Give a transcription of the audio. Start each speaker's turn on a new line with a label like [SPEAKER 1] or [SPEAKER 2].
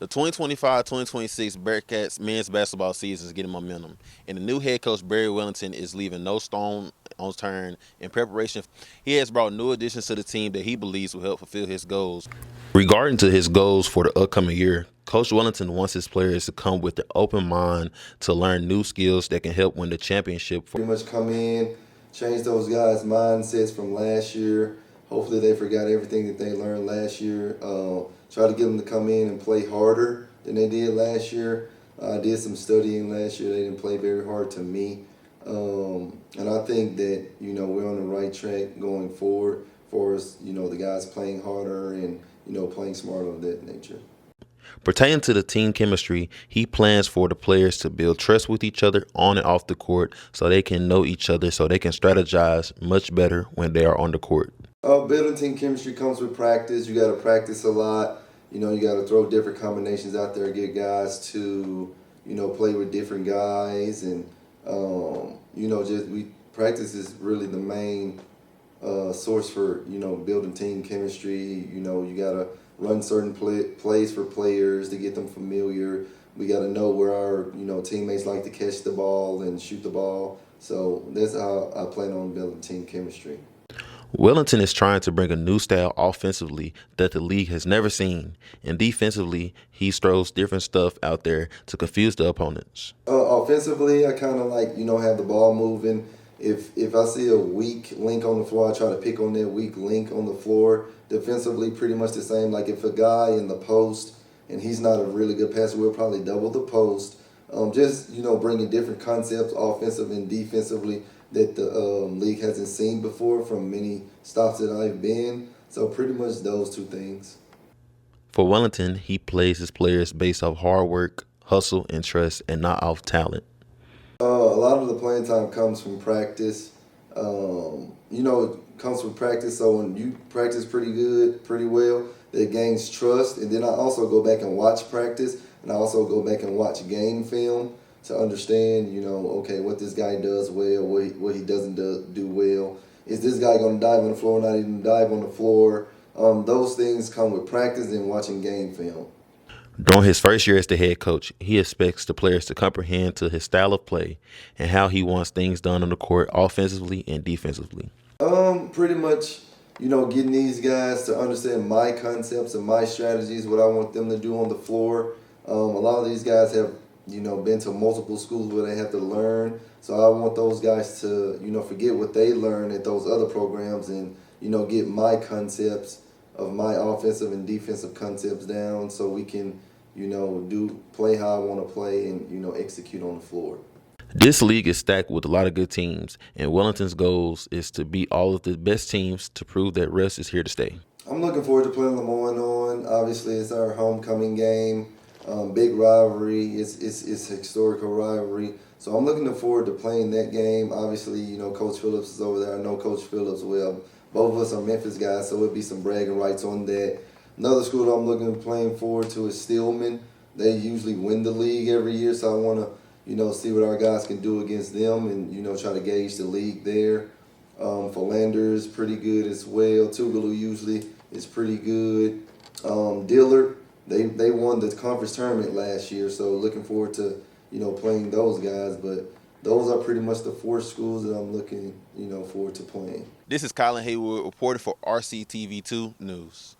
[SPEAKER 1] The 2025-2026 Bearcats men's basketball season is getting momentum, and the new head coach Barry Wellington is leaving no stone unturned in preparation. He has brought new additions to the team that he believes will help fulfill his goals. Regarding to his goals for the upcoming year, Coach Wellington wants his players to come with an open mind to learn new skills that can help win the championship.
[SPEAKER 2] Pretty much come in, change those guys' mindsets from last year. Hopefully they forgot everything that they learned last year. Try to get them to come in and play harder than they did last year. I did some studying last year. They didn't play very hard to me. And I think that, we're on the right track going forward for us, the guys playing harder and, playing smarter of that nature.
[SPEAKER 1] Pertaining to the team chemistry, he plans for the players to build trust with each other on and off the court so they can know each other so they can strategize much better when they are on the court.
[SPEAKER 2] Building team chemistry comes with practice. You got to practice a lot. You got to throw different combinations out there, get guys to, play with different guys. And, practice is really the main source for, building team chemistry. You got to run certain plays for players to get them familiar. We got to know where our, teammates like to catch the ball and shoot the ball. So that's how I plan on building team chemistry.
[SPEAKER 1] Wellington is trying to bring a new style offensively that the league has never seen, and defensively, he throws different stuff out there to confuse the opponents.
[SPEAKER 2] Offensively, I kind of like, have the ball moving. If I see a weak link on the floor, I try to pick on that weak link on the floor. Defensively, pretty much the same. Like if a guy in the post and he's not a really good passer, we'll probably double the post. Bringing different concepts, offensive and defensively, that the league hasn't seen before from many stops that I've been. So pretty much those two things.
[SPEAKER 1] For Wellington, he plays his players based off hard work, hustle, and trust, and not off talent.
[SPEAKER 2] A lot of the playing time comes from practice. It comes from practice. So when you practice pretty good, pretty well, that gains trust. And then I also go back and watch practice, and I also go back and watch game film to understand, okay, what this guy does well, what he doesn't do well. Is this guy going to dive on the floor, not even dive on the floor? Those things come with practice and watching game film.
[SPEAKER 1] During his first year as the head coach, he expects the players to comprehend to his style of play and how he wants things done on the court offensively and defensively.
[SPEAKER 2] Pretty much, getting these guys to understand my concepts and my strategies, what I want them to do on the floor. A lot of these guys have, been to multiple schools where they have to learn. So I want those guys to, forget what they learned at those other programs and, get my concepts of my offensive and defensive concepts down so we can, play how I want to play and, execute on the floor.
[SPEAKER 1] This league is stacked with a lot of good teams, and Wellington's goals is to beat all of the best teams to prove that Russ is here to stay.
[SPEAKER 2] I'm looking forward to playing Lemoyne. Obviously, it's our homecoming game. Big rivalry. It's a historical rivalry. So I'm looking forward to playing that game. Obviously, Coach Phillips is over there. I know Coach Phillips well. Both of us are Memphis guys, so it'll be some bragging rights on that. Another school that I'm looking playing forward to is Stillman. They usually win the league every year, so I want to, see what our guys can do against them and, try to gauge the league there. Philander is pretty good as well. Tougaloo usually is pretty good. Dillard, they won the conference tournament last year, so looking forward to, playing those guys. But those are pretty much the four schools that I'm looking, forward to playing.
[SPEAKER 1] This is Kylan Haywood reporting for RCTV2 News.